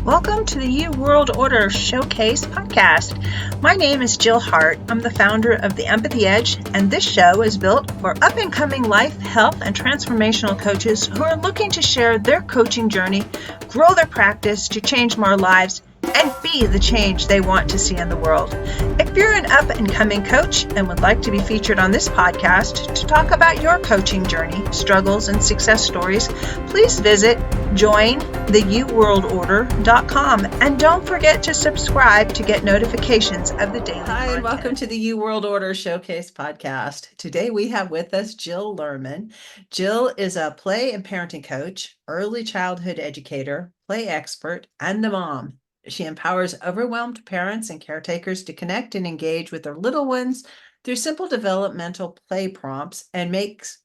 Welcome to the You World Order Showcase podcast. My name is Jill Hart. I'm the founder of the Empathy Edge, and this show is built for up-and-coming life, health, and transformational coaches who are looking to share their coaching journey, grow their practice to change more lives, and be the change they want to see in the world. If you're an up-and-coming coach and would like to be featured on this podcast to talk about your coaching journey, struggles, and success stories, please visit jointheyouworldorder.com, and don't forget to subscribe to get notifications of the daily Hi, and welcome content. to the You World Order Showcase podcast. Today we have with us Jill Lerman. Jill is a play and parenting coach, early childhood educator, play expert, and a mom. She empowers overwhelmed parents and caretakers to connect and engage with their little ones through simple developmental play prompts and makes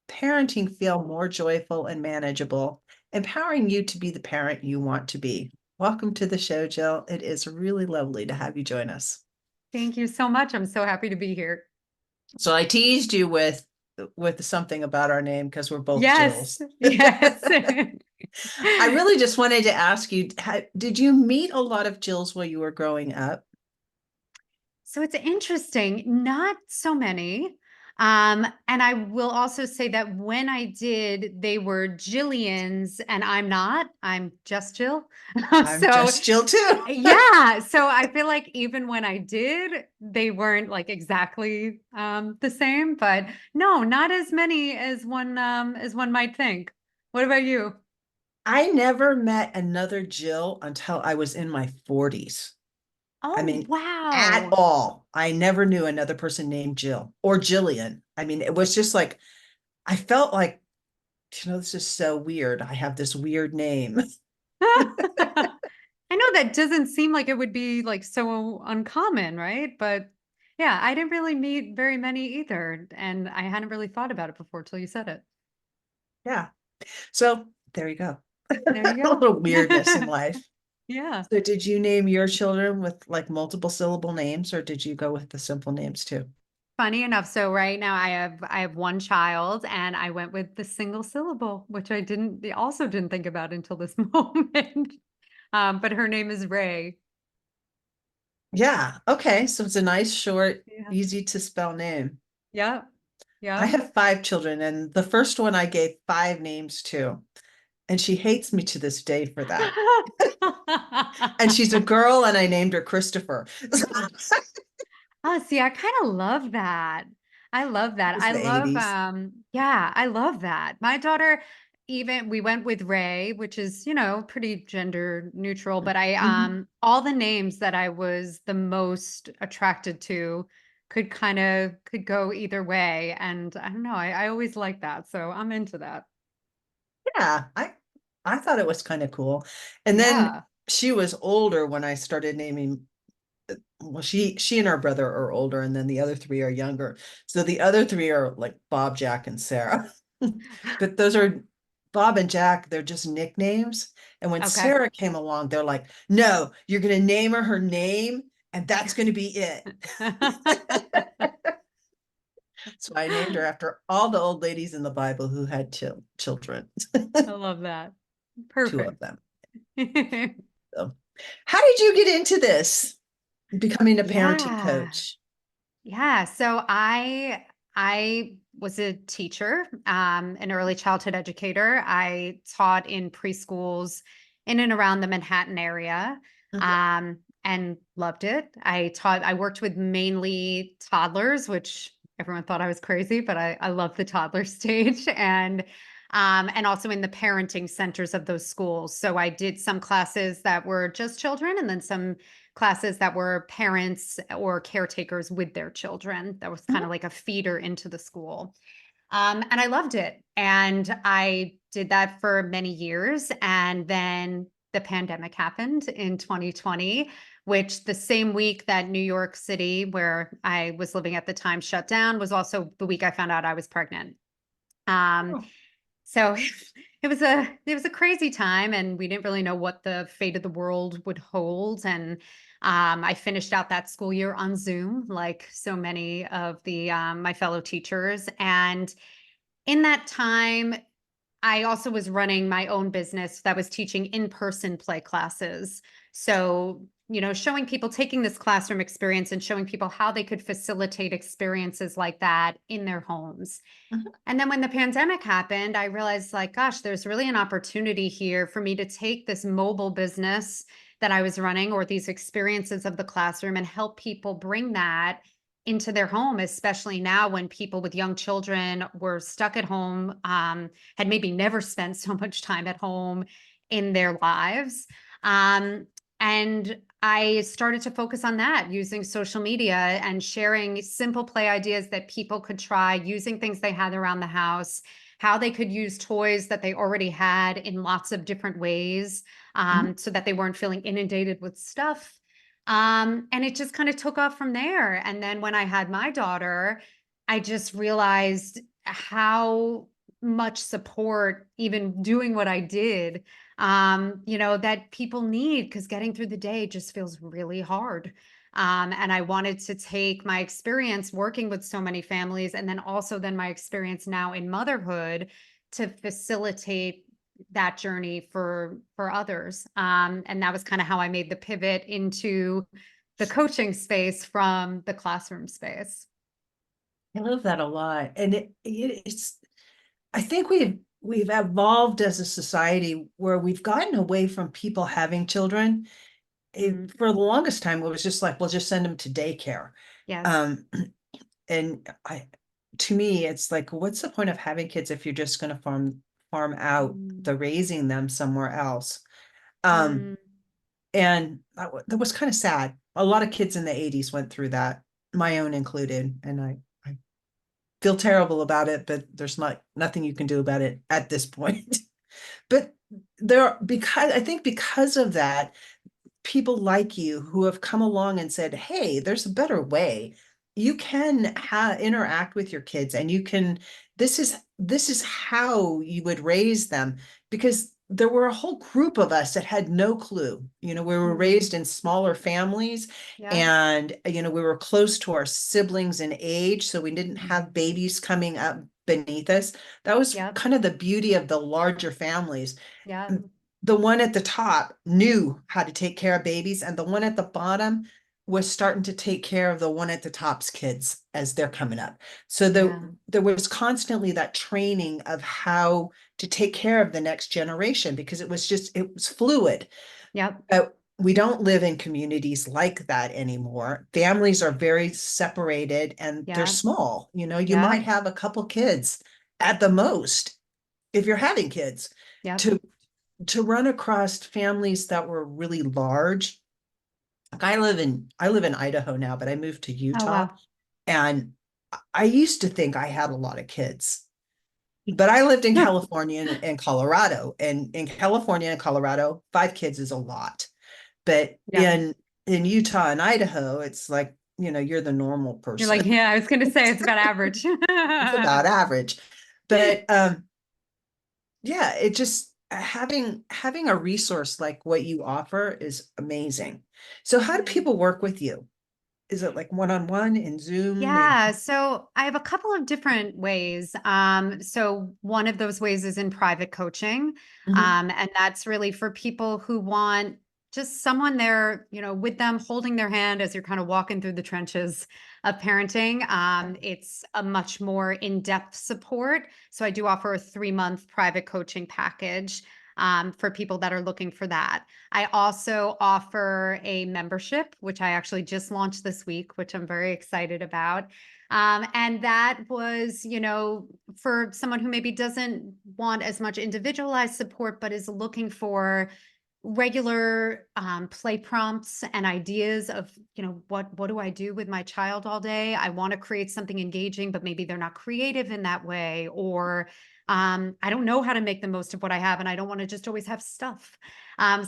parenting feel more joyful and manageable, empowering you to be the parent you want to be. Welcome to the show, Jill. It is really lovely to have you join us. Thank you so much. I'm so happy to be here. So I teased you with something about our name because we're both Yes, Jills. yes. I really just wanted to ask you, did you meet a lot of Jills while you were growing up? So it's interesting, not so many. And I will also say that when I did, they were Jillians, and I'm not. I'm just Jill. I'm So just Jill too. yeah, so I feel like even when I did, they weren't like exactly the same, but no, not as many as one might think. What about you? I never met another Jill until I was in my 40s. I Oh, mean, at wow. all. I never knew another person named Jill or Jillian. I mean, it was just like, I felt like, this is so weird. I have this weird name. I know that doesn't seem like it would be like so uncommon, right? But yeah, I didn't really meet very many either. And I hadn't really thought about it before till you said it. Yeah. So there you go. There you A go. little weirdness in life. Yeah. So did you name your children with like multiple syllable names, or did you go with the simple names too? Funny enough, so right now I have one child and I went with the single syllable, which I also didn't think about until this moment. But her name is Ray. Yeah. Okay. So it's a nice, short, Yeah. easy to spell name. Yeah. I Yeah. have 5 children, and the first one I gave 5 names to, and she hates me to this day for that. And she's a girl, and I named her Christopher. Oh, see, I kind of love that. I love It that. was I the love, 80s. yeah, I love that. My daughter, even we went with Ray, which is, pretty gender neutral, but Mhm. all the names that I was the most attracted to could go either way. And I don't know, I always like that. So I'm into that. Yeah, I thought it was kind of cool. And then Yeah. she was older when I started naming. Well, she and her brother are older, and then the other 3 are younger. So the other 3 are like Bob, Jack, and Sarah. But those are Bob and Jack, they're just nicknames. And when Okay. Sarah came along, they're like, no, you're going to name her name, and that's going to be it. So I named her after all the old ladies in the Bible who had children, I love that. 2 of Perfect. them. So, how did you get into this, becoming a parenting Yeah. coach? Yeah, so I was a teacher, an early childhood educator. I taught in preschools in and around the Manhattan area, Mhm. and loved it. I worked with mainly toddlers, which everyone thought I was crazy, but I love the toddler stage, and also in the parenting centers of those schools. So I did some classes that were just children, and then some classes that were parents or caretakers with their children. That was kind Mhm. of like a feeder into the school. And I loved it. And I did that for many years. And then the pandemic happened in 2020, which the same week that New York City, where I was living at the time, shut down, was also the week I found out I was pregnant. Um, Oh. so it was a crazy time, and we didn't really know what the fate of the world would hold. And I finished out that school year on Zoom, like so many of the my fellow teachers. And in that time, I also was running my own business that was teaching in-person play classes. So, showing people, taking this classroom experience and showing people how they could facilitate experiences like that in their homes. Mhm. And then when the pandemic happened, I realized, like, gosh, there's really an opportunity here for me to take this mobile business that I was running, or these experiences of the classroom, and help people bring that into their home, especially now when people with young children were stuck at home, had maybe never spent so much time at home in their lives. Um, and I started to focus on that, using social media and sharing simple play ideas that people could try, using things they had around the house, how they could use toys that they already had in lots of different ways, Mhm. so that they weren't feeling inundated with stuff. And it just kind of took off from there. And then when I had my daughter, I just realized how much support, even doing what I did, that people need, because getting through the day just feels really hard. And I wanted to take my experience working with so many families, and then also then my experience now in motherhood, to facilitate that journey for others. And that was kind of how I made the pivot into the coaching space from the classroom space. I love that a lot. And it's, I think we've evolved as a society where we've gotten away from people having children. Mm, For the longest time, it was just like, we'll just send them to daycare. yes. Um, and to me, it's like, what's the point of having kids if you're just going to farm out Mm, the raising them somewhere else? Um, mm, and that was kind of sad. A lot of kids in the 80s went through that, my own included, and I feel terrible about it, but there's nothing you can do about it at this point. But because I think because of that, people like you who have come along and said, hey, there's a better way. You can interact with your kids, and you can, this is how you would raise them, because there were a whole group of us that had no clue. We were mm, raised in smaller families, yeah. and we were close to our siblings in age, so we didn't have Mhm. babies coming up beneath us. That was Yep. kind of the beauty of the larger families. Yep. The one at the top knew how to take care of babies, and the one at the bottom was starting to take care of the one at the top's kids as they're coming up. So Yeah. there was constantly that training of how to take care of the next generation, because it was fluid. Yep. We don't live in communities like that anymore. Families are very separated, and they're Yep. small. You might Yep. have a couple kids at the most, if you're having kids, Yep. to to run across families that were really large. Like, I live in Idaho now, but I moved to Oh, Utah, wow. and I used to think I had a lot of kids. But I lived in California and Colorado, and in California and Colorado, 5 kids is a lot. But Yep. in Utah and Idaho, it's like, you're the normal You're like, person. yeah, I was going to say it's about average. It's about average. But yeah, it just, having a resource like what you offer is amazing. So how do Yeah. people work with you? Is it like one-on-one in Zoom? Yeah, so I have a couple of different ways. So one of those ways is in private coaching. Mhm. And that's really for people who want just someone there, with them, holding their hand as you're kind of walking through the trenches of parenting. It's a much more in-depth support. So I do offer a 3-month private coaching package, for people that are looking for that. I also offer a membership, which I actually just launched this week, which I'm very excited about. And that was, for someone who maybe doesn't want as much individualized support, but is looking for regular play prompts and ideas of, what do I do with my child all day? I want to create something engaging, but maybe they're not creative in that way, or I don't know how to make the most of what I have, and I don't want to just always have stuff.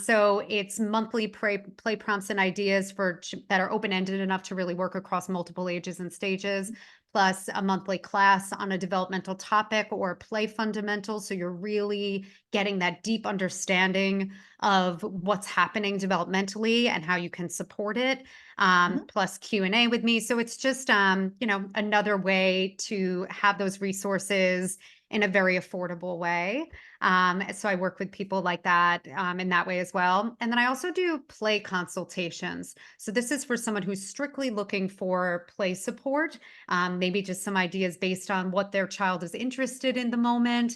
So it's monthly play prompts and ideas that are open ended enough to really work across multiple ages and stages, plus a monthly class on a developmental topic or play fundamentals. So you're really getting that deep understanding of what's happening developmentally and how you can support it, Mhm. plus Q&A with me. So it's just, another way to have those resources in a very affordable way. So I work with people like that in that way as well. And then I also do play consultations. So this is for someone who's strictly looking for play support, maybe just some ideas based on what their child is interested in the moment.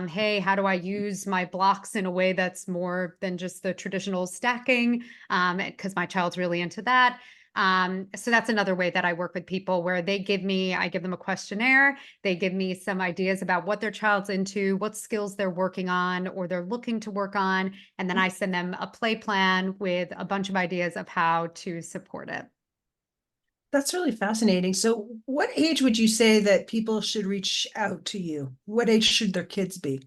Hey, how do I use my blocks in a way that's more than just the traditional stacking? Because my child's really into that. So that's another way that I work with people where I give them a questionnaire. They give me some ideas about what their child's into, what skills they're working on, or they're looking to work on. And then I send them a play plan with a bunch of ideas of how to support it. That's really fascinating. So what age would you say that people should reach out to you? What age should their kids be?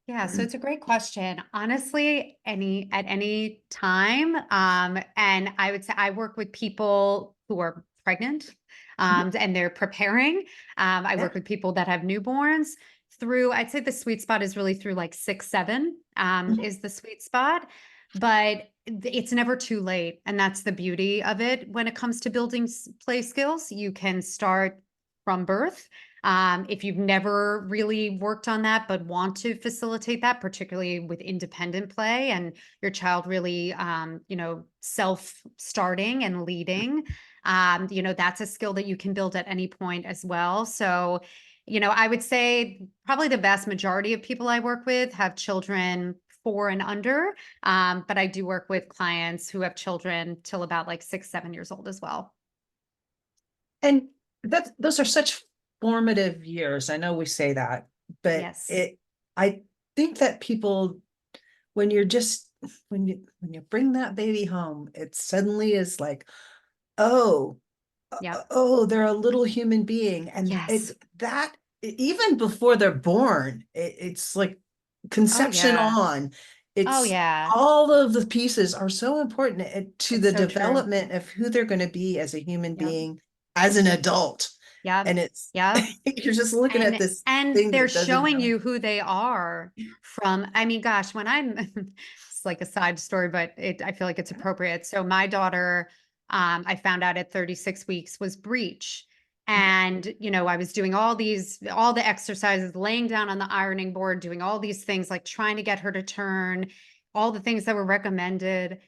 Yeah, so it's a great question. Honestly, at any time. And I would say I work with people who are pregnant, and they're preparing. I Yeah. work with people that have newborns through, I'd say the sweet spot is really through like 6, 7, Mhm. is the sweet spot. But it's never too late. And that's the beauty of it. When it comes to building play skills, you can start from birth. If you've never really worked on that, but want to facilitate that, particularly with independent play and your child really, self-starting and leading, that's a skill that you can build at any point as well. So, I would say probably the vast majority of people I work with have children 4 and under. But I do work with clients who have children till about like 6, 7 years old as well. And those are such formative years. I know we say that, but Yes. I think that people, when you're just, when you bring that baby home, it suddenly is like, oh, Yep. oh, they're a little human being. And Yes. even before they're born, it's like Oh, conception yeah. on. Oh, It's yeah. all of the pieces are so important to It's the so true. development of who they're going to be as a human Yep. being, as an adult. Yep. And it's, Yep. you're just looking at And this and thing they're that doesn't showing have. you who they are from, I mean, gosh, when I'm it's like a side story, but I feel like it's appropriate. So my daughter, I found out at 36 weeks was breech. And, I was doing all the exercises, laying down on the ironing board, doing all these things, like trying to get her to turn, all the things that were recommended.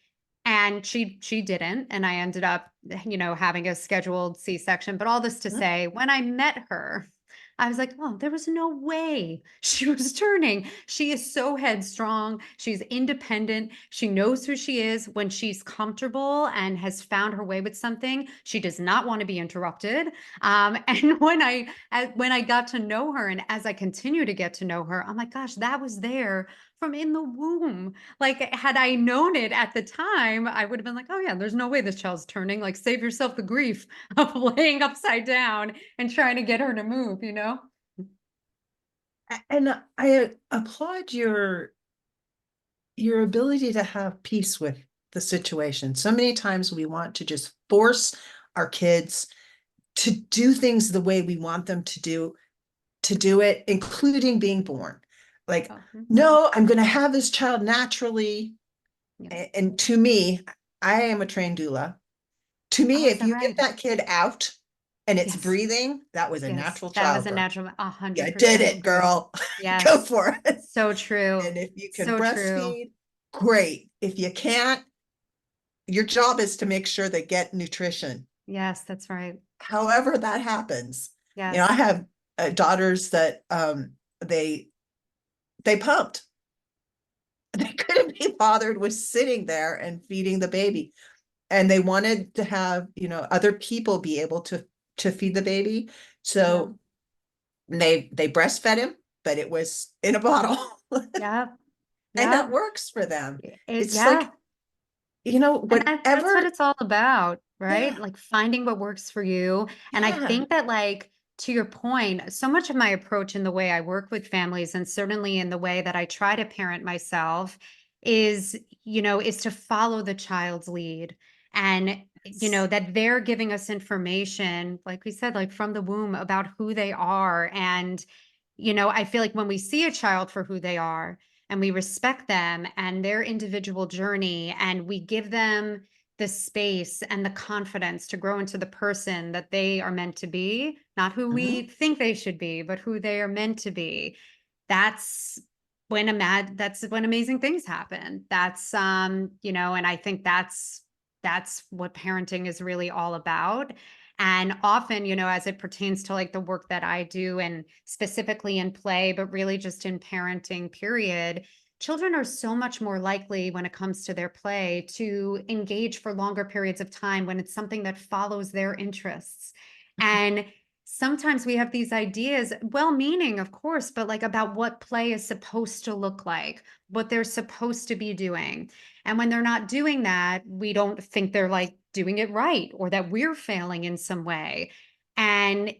And she didn't, and I ended up, having a scheduled C-section. But all this to say, when I met her, I was like, "Oh, there was no way she was turning." She is so headstrong. She's independent. She knows who she is. When she's comfortable and has found her way with something, she does not want to be interrupted. And when I got to know her, and as I continue to get to know her, I'm like, "Gosh, that was there from in the womb." Like, had I known it at the time, I would have been like, "Oh yeah, there's no way this child's turning. Like, save yourself the grief of laying upside down and trying to get her to move, you know?" And I applaud your ability to have peace with the situation. So many times we want to just force our kids to do things the way we want them to do it, including being born. Like, Oh, no, I'm going to have this child naturally. yeah. And to me, I am a trained doula. To me, Oh, is if that you get right? that kid out and it's Yes. breathing, that was a Yes. natural That was a childbirth. natural, You did 100% it, agree. girl. Go Yes. for it. So true. And if you can So true. breastfeed, great. If you can't, your job is to make sure they get nutrition. Yes, that's right. However that happens. I Yes. have daughters that they pumped. They couldn't be bothered with sitting there and feeding the baby. And they wanted to have, other people be able to feed the baby. Yeah. So they breastfed him, but it was in a bottle. Yeah. And that Yeah. works for them. It's Yeah. like, And that's what whatever. it's all about, right? Yeah, Like finding what works for you. And I yeah. think that, like, to your point, so much of my approach in the way I work with families, and certainly in the way that I try to parent myself, is, is to follow the child's lead. And, Yes. that they're giving us information, like we said, like from the womb, about who they are. And, I feel like when we see a child for who they are, and we respect them and their individual journey, and we give them the space and the confidence to grow into the person that they are meant to be, not who Mhm. we think they should be, but who they are meant to be. that's that's when amazing things happen. That's you know, and I think that's what parenting is really all about. And often, you know, as it pertains to like the work that I do and specifically in play, but really just in parenting, period, children are so much more likely when it comes to their play to engage for longer periods of time when it's something that follows their interests. And sometimes we have these ideas, well-meaning, of course, but like about what play is supposed to look like, what they're supposed to be doing. And when they're not doing that, we don't think they're like doing it right or that we're failing in some way. And,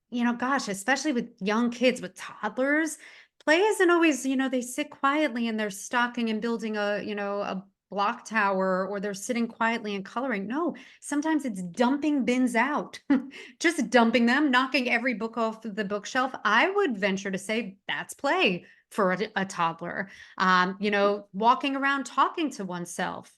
you know, gosh, especially with young kids, with toddlers, play isn't always, you know, they sit quietly and they're stocking and building a, you know, a block tower, or they're sitting quietly and coloring. No, sometimes it's dumping bins out, just dumping them, knocking every book off the bookshelf. I would venture to say that's play for a toddler. You know, walking around talking to oneself,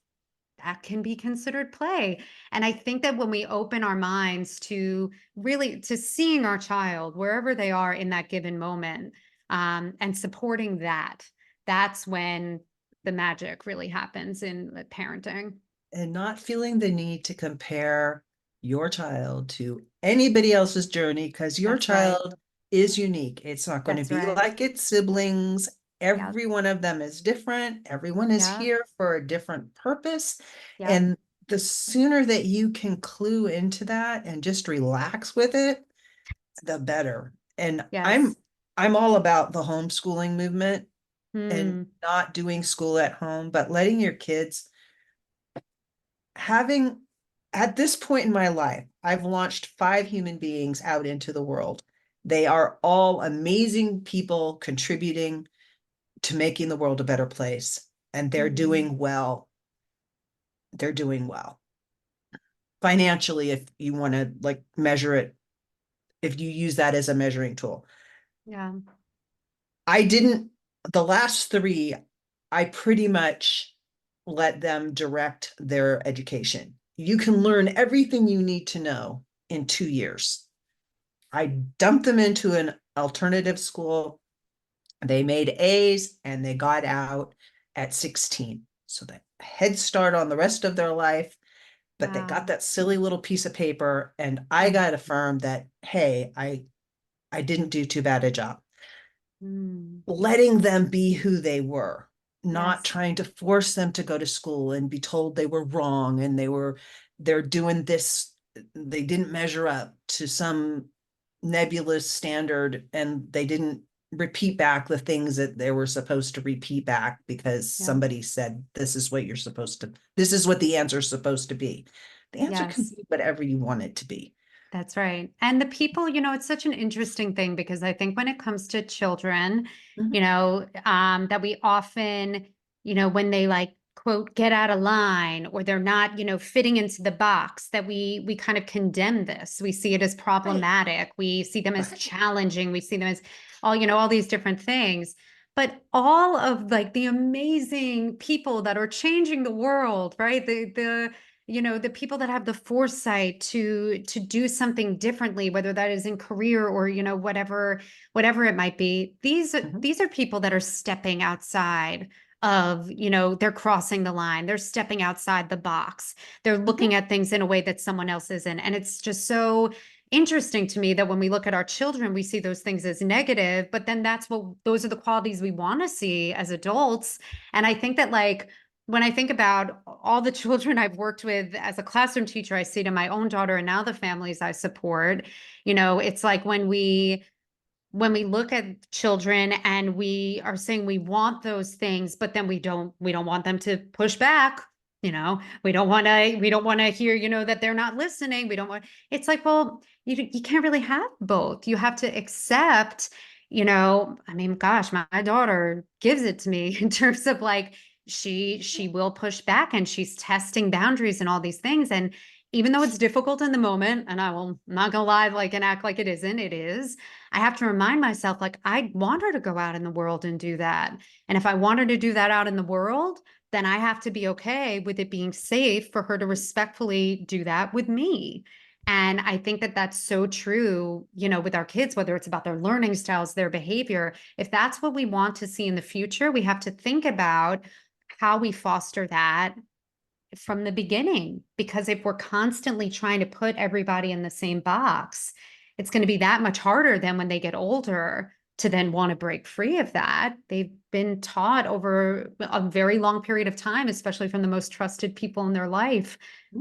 that can be considered play. And I think that when we open our minds to really to seeing our child wherever they are in that given moment, and supporting that, that's when the magic really happens in parenting. And not feeling the need to compare your child to anybody else's journey, because your That's right. child is unique. It's not going to That's be right. like its siblings. Yeah. Every one of them is different. Everyone is Yeah. here for a different purpose. Yeah. And the sooner that you can clue into that and just relax with it, the better. And I'm Yes. I'm all about the homeschooling movement and Hmm. not doing school at home, but letting your kids having at this point in my life, I've launched 5 human beings out into the world. They are all amazing people contributing to making the world a better place, and they're Hmm. doing well. They're doing well financially, if you want to like measure it, if you use that as a measuring tool. Yeah. I didn't, the last 3, I pretty much let them direct their education. You can learn everything you need to know in 2 years. I dumped them into an alternative school. They made A's and they got out at 16. So that head start on the rest of their life, but they got Wow. that silly little piece of paper, and I Mm. got affirmed that, hey, I didn't do too bad a job. Mm. Letting them be who they were, not Yes. trying to force them to go to school and be told they were wrong and they're doing this, they didn't measure up to some nebulous standard, and they didn't repeat back the things that they were supposed to repeat back because Yeah. somebody said this is what you're supposed to, this is what the answer is supposed to be. The answer can Yes. be whatever you want it to be. That's right. And the people, you know, it's such an interesting thing because I think when it comes to children, you Mhm. know, that we often, you know, when they like quote get out of line or they're not, you know, fitting into the box, that we kind of condemn this. We see it as Right. problematic. We see them as challenging. We see them as all, you know, all these different things. But all of like the amazing people that are changing the world, right? The you know, the people that have the foresight to do something differently, whether that is in career or, you know, whatever it might be, Mhm. these are people that are stepping outside of, you know, they're crossing the line, they're stepping outside the box, they're Mhm. looking at things in a way that someone else isn't. And it's just so interesting to me that when we look at our children, we see those things as negative, but then those are the qualities we want to see as adults. And I think that like when I think about all the children I've worked with as a classroom teacher, I see to my own daughter and now the families I support, you know, it's like when we look at children and we are saying we want those things, but then we don't want them to push back. You know, we don't want to hear, you know, that they're not listening. We don't want, it's like, well, you can't really have both. You have to accept, you know, I mean, gosh, my daughter gives it to me in terms of like, she will push back and she's testing boundaries and all these things. And even though it's difficult in the moment, and I'm not gonna lie, like, and act like it isn't, it is. I have to remind myself, like, I want her to go out in the world and do that. And if I want her to do that out in the world, then I have to be okay with it being safe for her to respectfully do that with me. And I think that that's so true, with our kids, whether it's about their learning styles, their behavior. If that's what we want to see in the future, we have to think about how we foster that from the beginning. Because if we're constantly trying to put everybody in the same box, it's going to be that much harder than when they get older to then want to break free of that. They've been taught over a very long period of time, especially from the most trusted people in their life,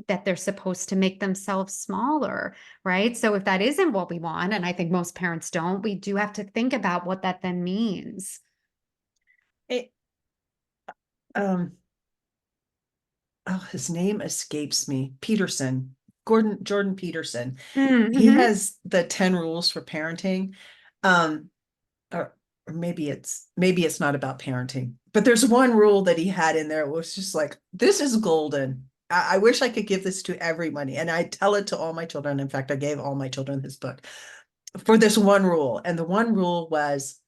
that they're supposed to make themselves smaller, right? So if that isn't what we want, and I think most parents don't, we do have to think about what that then means. It, his name escapes me. Peterson, Jordan Peterson. He Mm-hmm. has the 10 rules for parenting. Um, or maybe it's not about parenting, but there's one rule that he had in there. It was just like, this is golden. I wish I could give this to everybody. And I tell it to all my children. In fact, I gave all my children this book for this one rule. And the one rule was,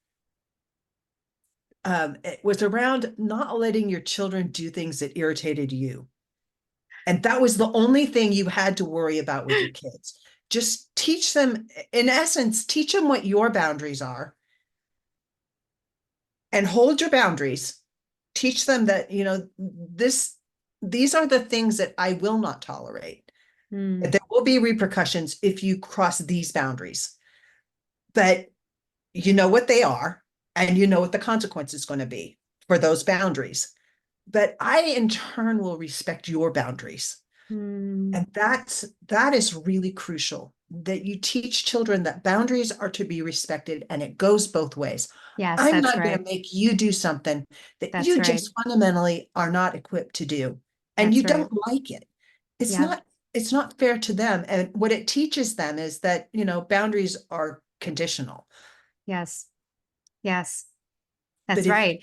it was around not letting your children do things that irritated you. And that was the only thing you had to worry about with your kids. Just teach them, in essence, teach them what your boundaries are and hold your boundaries. Teach them that, these are the things that I will not tolerate. Mm. There will be repercussions if you cross these boundaries. But you know what they are, and you know what the consequence is going to be for those boundaries. But I, in turn, will respect your boundaries. Mm. And that is really crucial, that you teach children that boundaries are to be respected, and it goes both ways. Yes, I'm that's not going to right. make you do something that That's you right. just fundamentally are not equipped to do, and you That's right. don't like it. It's Yep. not it's not fair to them. And what it teaches them is that, boundaries are conditional. Yes. Yes. But That's if right.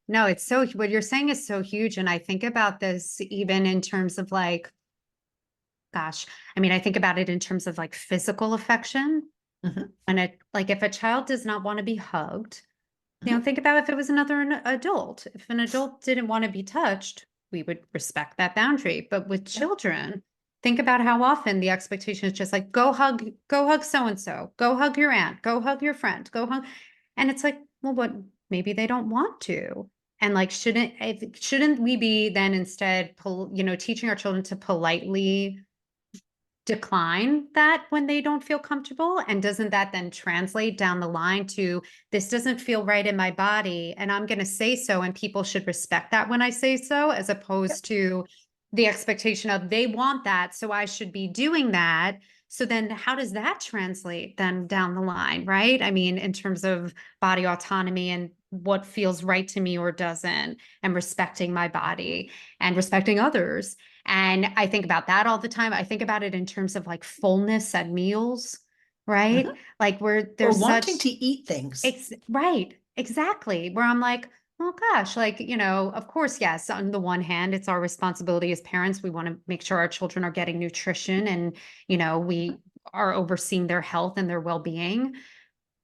No, it's so, what you're saying is so huge. And I think about this even in terms of like, gosh, I mean, I think about it in terms of like physical affection. Mhm, And like if a child does not want to be hugged, mhm, think about if it was another adult. If an adult didn't want to be touched, we would respect that boundary. But with yeah, children, think about how often the expectation is just like, go hug so and so, go hug your aunt, go hug your friend, go hug. And it's like, well, what, maybe they don't want to. And like, shouldn't we be then instead, teaching our children to politely decline that when they don't feel comfortable? And doesn't that then translate down the line to, this doesn't feel right in my body and I'm going to say so, and people should respect that when I say so, as yeah, opposed to the expectation of they want that, so I should be doing that. So then how does that translate then down the line, right? I mean, in terms of body autonomy and what feels right to me or doesn't, and respecting my body and respecting others. And I think about that all the time. I think about it in terms of like fullness at meals, right? mhm. Like where Or there's wanting such, to eat things. right, exactly. Where I'm like, oh gosh, like, of course, yes, on the one hand, it's our responsibility as parents. We want to make sure our children are getting nutrition and, we are overseeing their health and their well-being.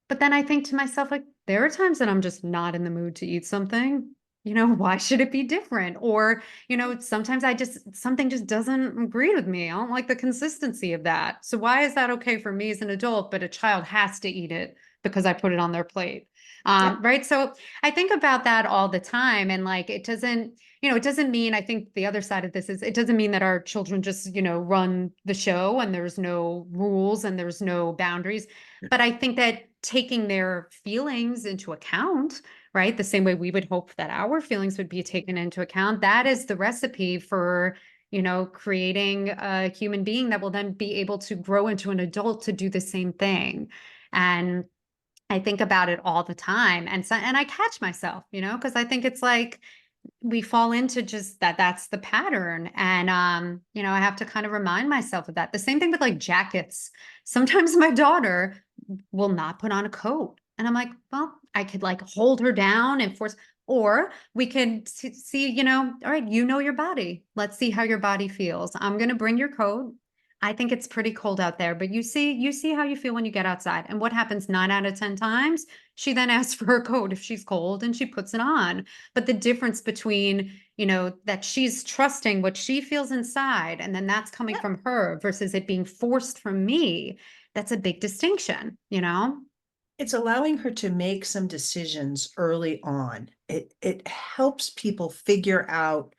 But then I think to myself, like, there are times that I'm just not in the mood to eat something. Why should it be different? Or, sometimes something just doesn't agree with me. I don't like the consistency of that. So why is that okay for me as an adult, but a child has to eat it because I put it on their plate? Yeah. Right. So I think about that all the time. And like, it doesn't mean, I think the other side of this is, it doesn't mean that our children just, run the show and there's no rules and there's no boundaries. But I think that taking their feelings into account, right? The same way we would hope that our feelings would be taken into account, that is the recipe for, creating a human being that will then be able to grow into an adult to do the same thing. And I think about it all the time. And I catch myself, because I think it's like, we fall into just that's the pattern. And I have to kind of remind myself of that. The same thing with like jackets. Sometimes my daughter will not put on a coat, and I'm like, well, I could like hold her down and force, or we could see, all right, your body, let's see how your body feels. I'm going to bring your coat. I think it's pretty cold out there, but you see how you feel when you get outside. And what happens 9 out of 10 times? She then asks for her coat if she's cold and she puts it on. But the difference between, that she's trusting what she feels inside, and then that's coming Yeah. from her versus it being forced from me, that's a big distinction, It's allowing her to make some decisions early on. It helps people figure out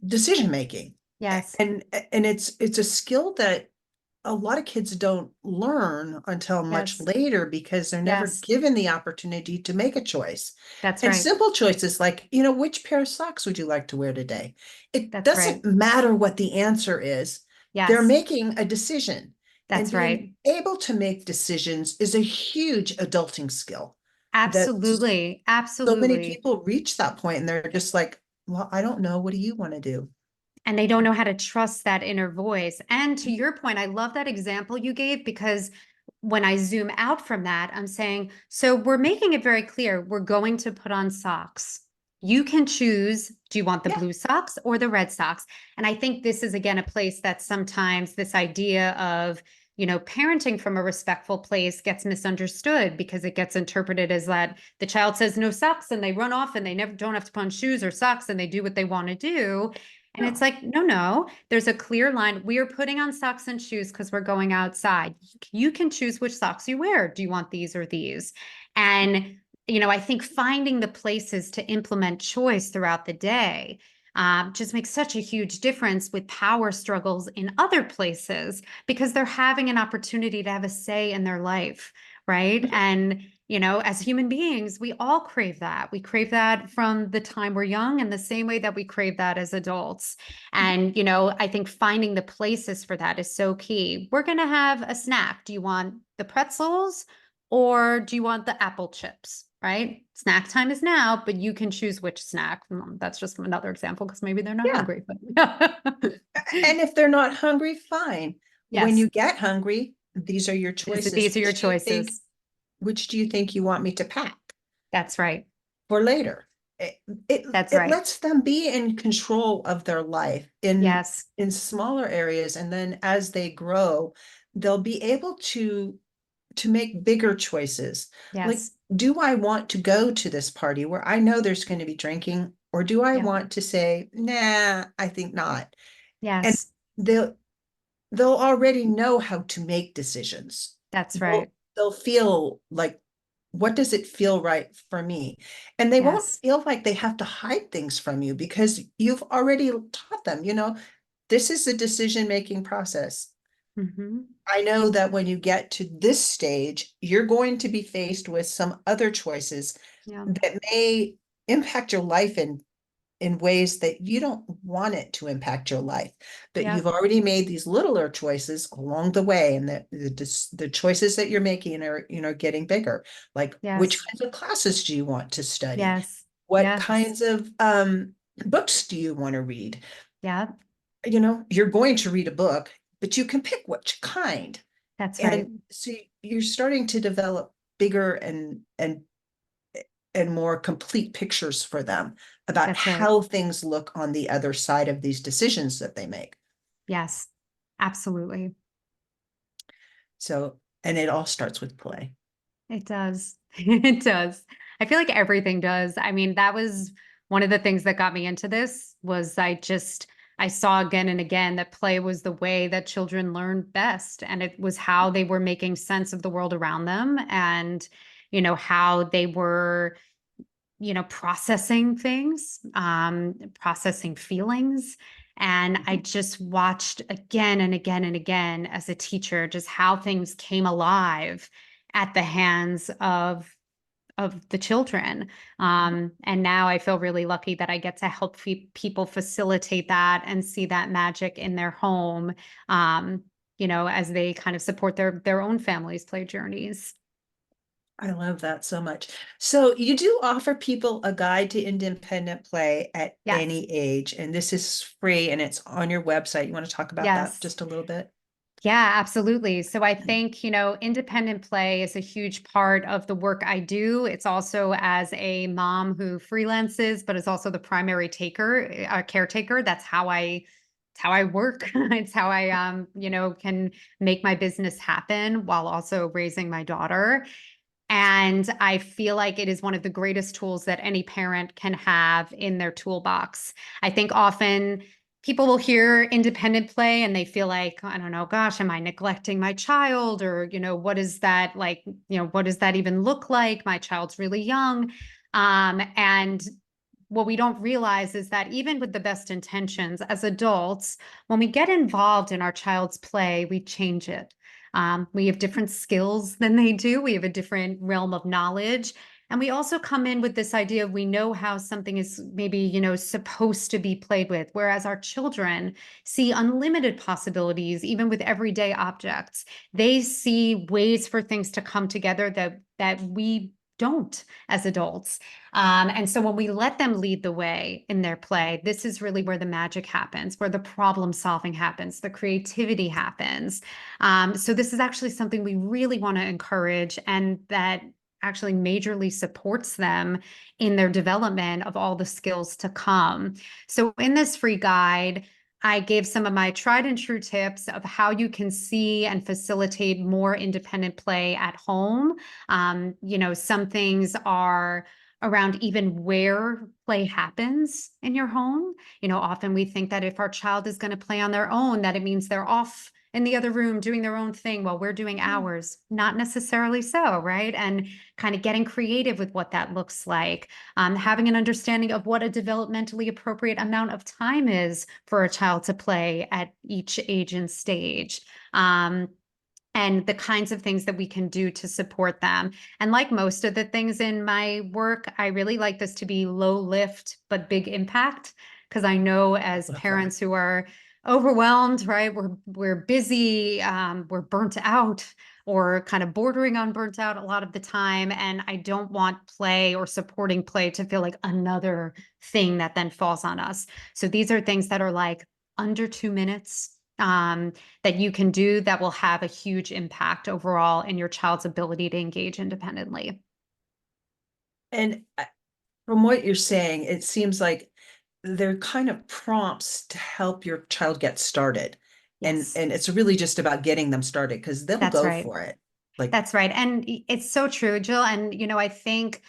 decision making. Yes, And it's a skill that a lot of kids don't learn until much yes, later because they're never yes, given the opportunity to make a choice. that's And right. simple choices like, which pair of socks would you like to wear today? It That's doesn't right. matter what the answer is. They're Yes, making a decision. And that's being right. able to make decisions is a huge adulting skill that Absolutely. so many Absolutely. people reach that point and they're just like, well, I don't know. What do you want to do? And they don't know how to trust that inner voice. And to your point, I love that example you gave, because when I zoom out from that, I'm saying, so we're making it very clear we're going to put on socks. You can choose, do you want the Yeah. blue socks or the red socks? And I think this is, again, a place that sometimes this idea of, parenting from a respectful place gets misunderstood, because it gets interpreted as that the child says no socks and they run off and they never don't have to put on shoes or socks and they do what they want to do. And it's No. like, no, no, there's a clear line. We are putting on socks and shoes because we're going outside. You can choose which socks you wear. Do you want these or these? And, I think finding the places to implement choice throughout the day just makes such a huge difference with power struggles in other places, because they're having an opportunity to have a say in their life. Right. And, as human beings, we all crave that. We crave that from the time we're young, and the same way that we crave that as adults. And, I think finding the places for that is so key. We're going to have a snack. Do you want the pretzels or do you want the apple chips? Right? Snack time is now, but you can choose which snack. That's just another example because maybe they're not Yeah. hungry. But And if they're not hungry, fine. When yes, you get hungry, these are your choices. these are your choices. Which do you think you want me to pack That's right. for later? It, it, That's it right. lets them be in control of their life Yes. in smaller areas. And then as they grow, they'll be able to make bigger choices. Like, Yes. do I want to go to this party where I know there's going to be drinking, or do I Yeah. want to say, nah, I think not? And Yes. they'll they'll already know how to make decisions. That's They'll right. they'll feel like, what does it feel right for me? And they won't Yes. feel like they have to hide things from you because you've already taught them, this is the decision-making process. Hmm. I know that when you get to this stage, you're going to be faced with some other choices Yeah. that may impact your life in ways that you don't want it to impact your life. But Yeah. you've already made these littler choices along the way, and the choices that you're making are, getting bigger. Like, which Yes. kinds of classes do you want to study? Yes. What Yes. kinds of books do you want to read? Yeah. You're going to read a book, but you can pick which kind. That's right. And so you're starting to develop bigger and more complete pictures for them about That's right. how things look on the other side of these decisions that they make. Yes. Absolutely. So, and it all starts with play. It does. It does. I feel like everything does. I mean, that was one of the things that got me into this was I saw again and again that play was the way that children learned best. And it was how they were making sense of the world around them, and, how they were, processing things, processing feelings. And I just watched again and again and again as a teacher, just how things came alive at the hands of the children. And now I feel really lucky that I get to help people facilitate that and see that magic in their home, as they kind of support their own families' play journeys. I love that so much. So you do offer people a guide to independent play at Yes. any age, and this is free and it's on your website. You want to talk about that Yes. just a little bit? Yeah, absolutely. So I think, independent play is a huge part of the work I do. It's also as a mom who freelances, but is also the primary caretaker. That's how I it's how I work. It's how I, can make my business happen while also raising my daughter. And I feel like it is one of the greatest tools that any parent can have in their toolbox. I think often people will hear independent play and they feel like, I don't know, gosh, am I neglecting my child? Or, what is that like? What does that even look like? My child's really young. And what we don't realize is that even with the best intentions as adults, when we get involved in our child's play, we change it. We have different skills than they do. We have a different realm of knowledge. And we also come in with this idea of we know how something is maybe, supposed to be played with, whereas our children see unlimited possibilities, even with everyday objects. They see ways for things to come together that we don't as adults. And so when we let them lead the way in their play, this is really where the magic happens, where the problem solving happens, the creativity happens. So this is actually something we really want to encourage, and that actually majorly supports them in their development of all the skills to come. So in this free guide, I gave some of my tried and true tips of how you can see and facilitate more independent play at home. Some things are around even where play happens in your home. Often we think that if our child is going to play on their own, that it means they're off in the other room doing their own thing while we're doing ours. Not necessarily so, right? And kind of getting creative with what that looks like, having an understanding of what a developmentally appropriate amount of time is for a child to play at each age and stage. And the kinds of things that we can do to support them. And like most of the things in my work, I really like this to be low lift, but big impact. Because I know as parents who are overwhelmed, right? We're busy, we're burnt out, or kind of bordering on burnt out a lot of the time. And I don't want play or supporting play to feel like another thing that then falls on us. So these are things that are like under 2 minutes, that you can do that will have a huge impact overall in your child's ability to engage independently. And from what you're saying, it seems like they're kind of prompts to help your child get started. Yes. And it's really just about getting them started, because they'll That's go right. for it. Like, That's right. And it's so true, Jill. And, I think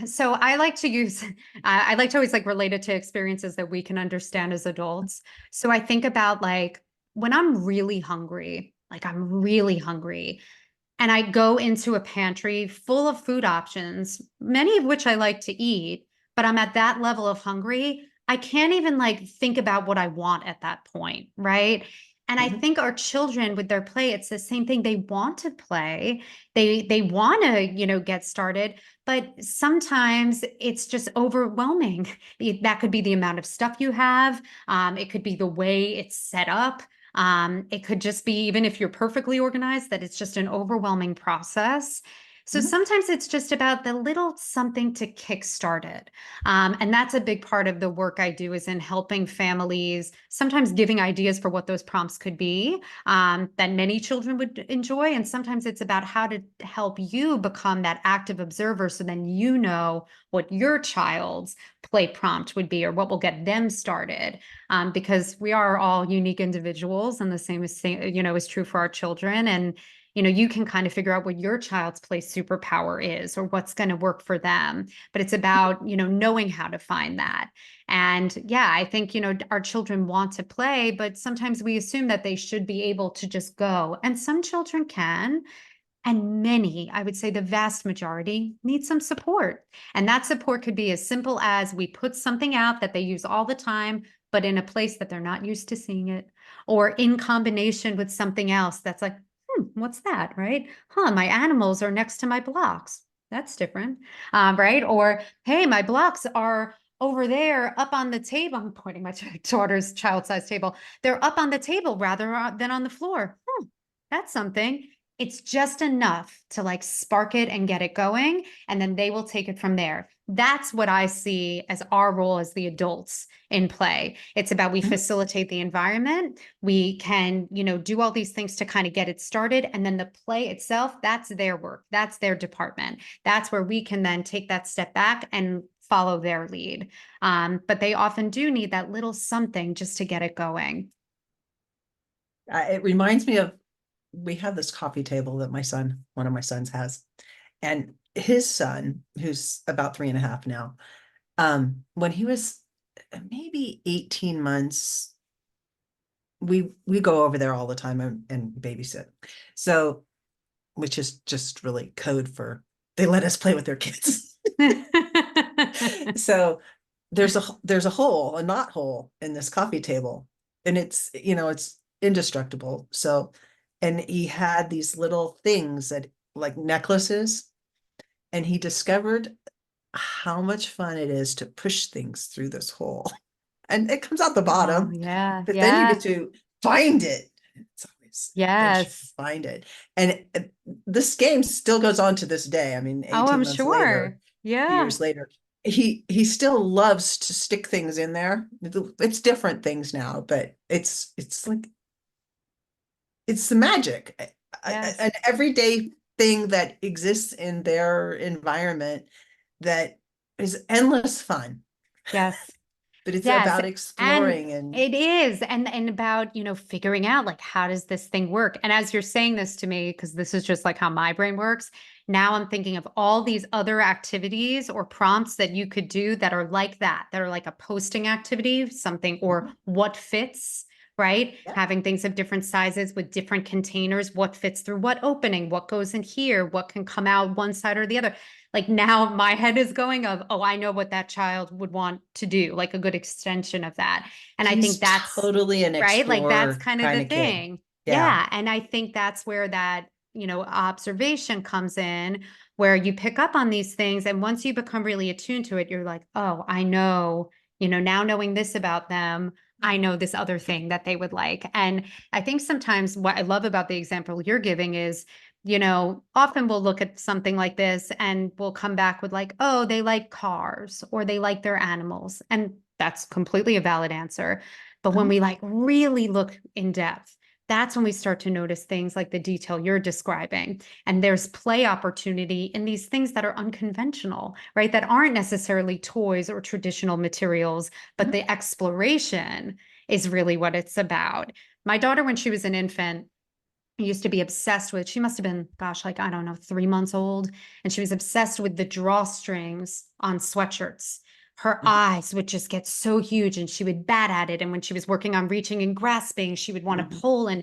so. I like to use, I like to always like relate it to experiences that we can understand as adults. So I think about like when I'm really hungry, and I go into a pantry full of food options, many of which I like to eat, but I'm at that level of hungry, I can't even like think about what I want at that point, right? And I think our children with their play, it's the same thing. They want to play. They want to, get started, but sometimes it's just overwhelming. That could be the amount of stuff you have. It could be the way it's set up. It could just be, even if you're perfectly organized, that it's just an overwhelming process. So sometimes it's just about the little something to kickstart it. And that's a big part of the work I do, is in helping families, sometimes giving ideas for what those prompts could be, that many children would enjoy. And sometimes it's about how to help you become that active observer, so then you know what your child's play prompt would be, or what will get them started. Because we are all unique individuals, and the same is true for our children. And you can kind of figure out what your child's play superpower is, or what's going to work for them. But it's about knowing how to find that. And yeah, I think our children want to play, but sometimes we assume that they should be able to just go. And some children can. And many, I would say the vast majority, need some support. And that support could be as simple as we put something out that they use all the time, but in a place that they're not used to seeing it, or in combination with something else that's like, what's that, right? My animals are next to my blocks. That's different, right? Or, hey, my blocks are over there up on the table. I'm pointing my daughter's child-sized table. They're up on the table rather than on the floor. That's something. It's just enough to like spark it and get it going, and then they will take it from there. That's what I see as our role as the adults in play. It's about we facilitate the environment. We can, do all these things to kind of get it started. And then the play itself, that's their work. That's their department. That's where we can then take that step back and follow their lead. But they often do need that little something just to get it going. It reminds me of, we have this coffee table that one of my sons has, and his son, who's about 3.5 now, when he was maybe 18 months, we go over there all the time and babysit. So, which is just really code for they let us play with their kids. So there's a hole, a knot hole in this coffee table, and it's indestructible. So, and he had these little things that like necklaces, and he discovered how much fun it is to push things through this hole. And it comes out the Oh, bottom, yeah. but then you Yeah. get to find it. It's always Yes. find it. And this game still goes on to this day. I mean, Oh, 18 I'm months later, sure. Yeah. years later, he still loves to stick things in there. It's different things now, but it's like it's the magic. Yes. An everyday thing that exists in their environment that is endless fun. Yes. But it's Yes. about And exploring and it is. And about, figuring out like, how does this thing work? And as you're saying this to me, because this is just like how my brain works, now I'm thinking of all these other activities or prompts that you could do that are like that are like a posting activity, something, or what fits, right? Yeah. Having things of different sizes with different containers, what fits through what opening, what goes in here, what can come out one side or the other. Like now my head is going of, oh, I know what that child would want to do, like a good extension of that. And I He's think that's totally an right. Like that's explorer kind of kind the of kid. thing. Yeah. Yeah. And I think that's where that, observation comes in, where you pick up on these things. And once you become really attuned to it, you're like, oh, I know, now knowing this about them, I know this other thing that they would like. And I think sometimes what I love about the example you're giving is, often we'll look at something like this and we'll come back with like, oh, they like cars or they like their animals. And that's completely a valid answer. But when Mhm. we like really look in depth, that's when we start to notice things like the detail you're describing. And there's play opportunity in these things that are unconventional, right? That aren't necessarily toys or traditional materials, but the exploration is really what it's about. My daughter, when she was an infant, used to be obsessed with, she must have been, gosh, like, I don't know, 3 months old. And she was obsessed with the drawstrings on sweatshirts. Her eyes would just get so huge and she would bat at it. And when she was working on reaching and grasping, she would want to pull.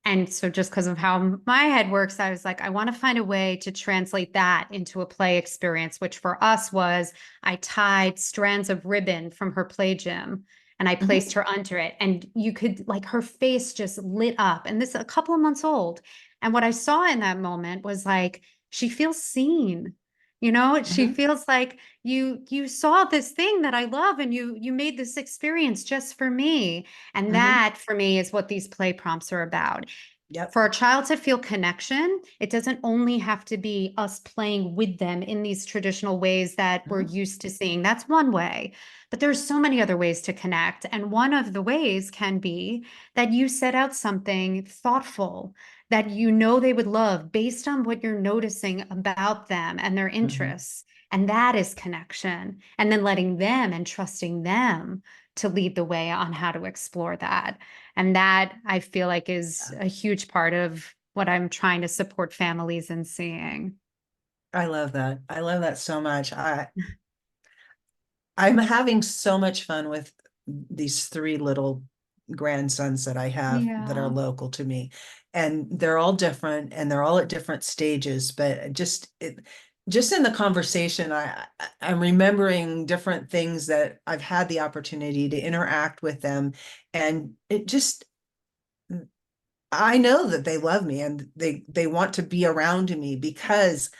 And so just because of how my head works, I was like, I want to find a way to translate that into a play experience, which for us was I tied strands of ribbon from her play gym and I placed her under it. And you could like her face just lit up. And this a couple of months old. And what I saw in that moment was like, she feels seen. She feels like you saw this thing that I love and you made this experience just for me. And that for me is what these play prompts are about. Yep. For a child to feel connection, it doesn't only have to be us playing with them in these traditional ways that we're used to seeing. That's one way. But there's so many other ways to connect. And one of the ways can be that you set out something thoughtful that they would love based on what you're noticing about them and their interests. And that is connection. And then letting them and trusting them to lead the way on how to explore that. And that I feel like is a huge part of what I'm trying to support families in seeing. I love that. I love that so much. I'm having so much fun with these 3 little grandsons that I have that are Yeah. local to me. And they're all different and they're all at different stages, but just in the conversation, I'm remembering different things that I've had the opportunity to interact with them. And it just I know that they love me and they want to be around me because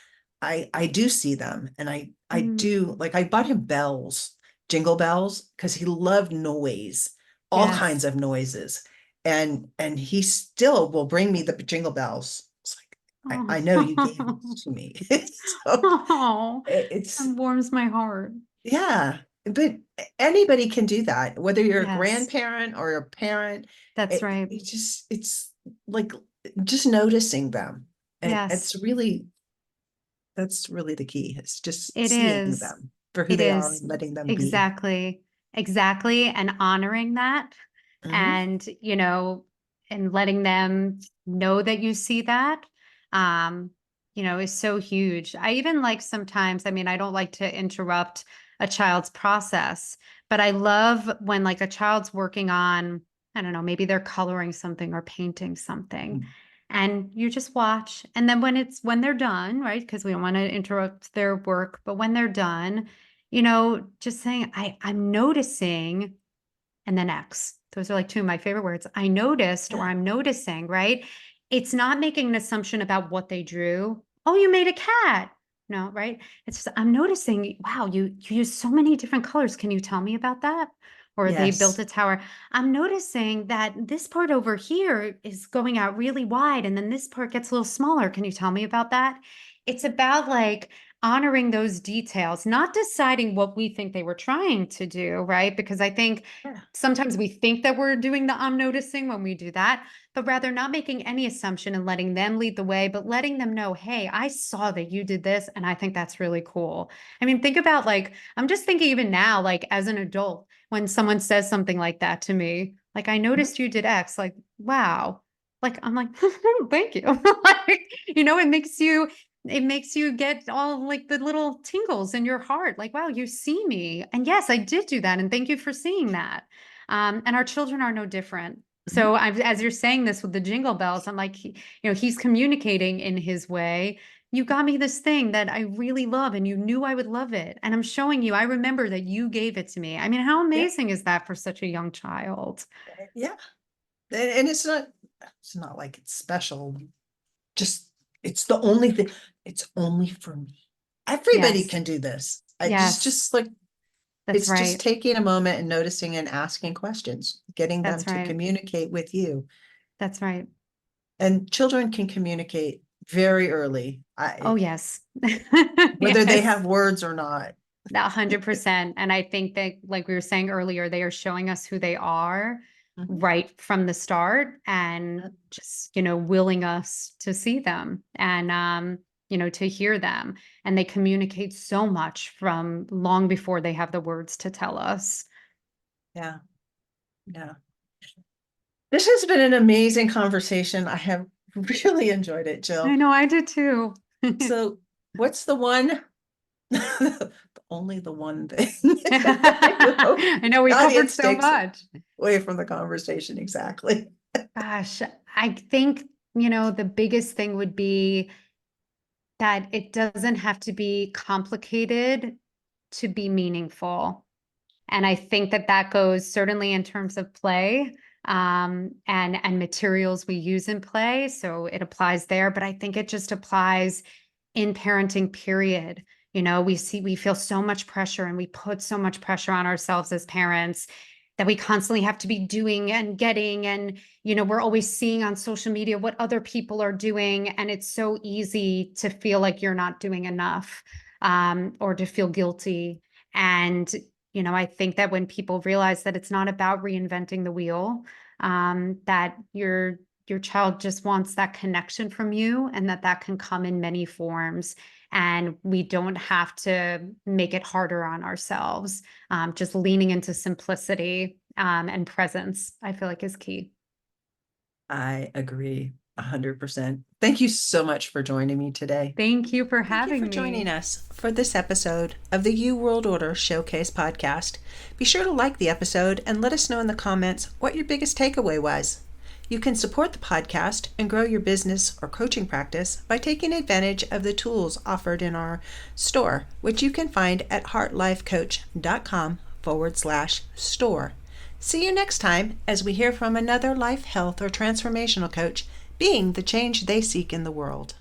I do see them, and I do, like, I bought him bells, jingle bells, because he loved noise, all kinds Yes. of noises. And he still will bring me the jingle bells. It's like, I know you gave this to me. So Oh, it's that warms my heart. yeah, but anybody can do that, whether you're a Yes, grandparent or a parent. that's right. It's like just noticing them. And Yes, that's really the key. It's just it seeing is. them. for who It they are is. and letting them be. Exactly. Exactly. And honoring that Mhm. and, and letting them know that you see that, um, is so huge. I even like sometimes, I mean, I don't like to interrupt a child's process, but I love when like a child's working on, I don't know, maybe they're coloring something or painting something. And you just watch. And then when they're done, right? Because we don't want to interrupt their work, but when they're done, just saying, I'm noticing, and then X. Those are like two of my favorite words. I noticed, or Yeah. I'm noticing, right? It's not making an assumption about what they drew. Oh, you made a cat. No, right? It's just, I'm noticing, wow, you use so many different colors. Can you tell me about that? Or they built Yes. a tower. I'm noticing that this part over here is going out really wide, and then this part gets a little smaller. Can you tell me about that? It's about like honoring those details, not deciding what we think they were trying to do, right? Because I think Yeah. sometimes we think that we're doing the I'm noticing when we do that, but rather not making any assumption and letting them lead the way, but letting them know, hey, I saw that you did this, and I think that's really cool. I mean, think about like, I'm just thinking even now, like as an adult, when someone says something like that to me, like, I Mhm. noticed you did X, like, wow. Like, I'm like, thank you. Like, it makes you get all like the little tingles in your heart. Like, wow, you see me. And yes, I did do that. And thank you for seeing that. And our children are no different. Mhm. So as you're saying this with the jingle bells, I'm like, he's communicating in his way. You got me this thing that I really love, and you knew I would love it. And I'm showing you, I remember that you gave it to me. I mean, how Yeah. amazing is that for such a young child? Yeah. And it's not like it's special. Just it's the only thing. It's only for me. Everybody Yes. can do this. I just Yes. just like That's it's just right. taking a moment and noticing and asking questions, getting them That's to right. communicate with you. That's right. And children can communicate very early, Oh, yes. whether they Yes. have words or not. 100%. And I think that, like we were saying earlier, they are showing us who they are Mhm. right from the start, and just, willing us to see them and, to hear them. And they communicate so much from long before they have the words to tell us. Yeah. Yeah. This has been an amazing conversation. I have really enjoyed it, I Jill. know, I did too. So what's the one, only the one thing I know we the covered audience so takes much. away from the conversation? Exactly. Gosh, I think, the biggest thing would be that it doesn't have to be complicated to be meaningful. And I think that that goes certainly in terms of play, and materials we use in play. So it applies there, but I think it just applies in parenting, period. We feel so much pressure, and we put so much pressure on ourselves as parents that we constantly have to be doing and getting. And, we're always seeing on social media what other people are doing. And it's so easy to feel like you're not doing enough, or to feel guilty. And, I think that when people realize that it's not about reinventing the wheel, that your child just wants that connection from you, and that can come in many forms, and we don't have to make it harder on ourselves. Just leaning into simplicity, and presence, I feel like, is key. I agree 100%. Thank you so much for joining me today. Thank you for Thank you for having joining me. us for this episode of the You World Order Showcase podcast. Be sure to like the episode and let us know in the comments what your biggest takeaway was. You can support the podcast and grow your business or coaching practice by taking advantage of the tools offered in our store, which you can find at heartlifecoach.com/store. See you next time as we hear from another life, health, or transformational coach being the change they seek in the world.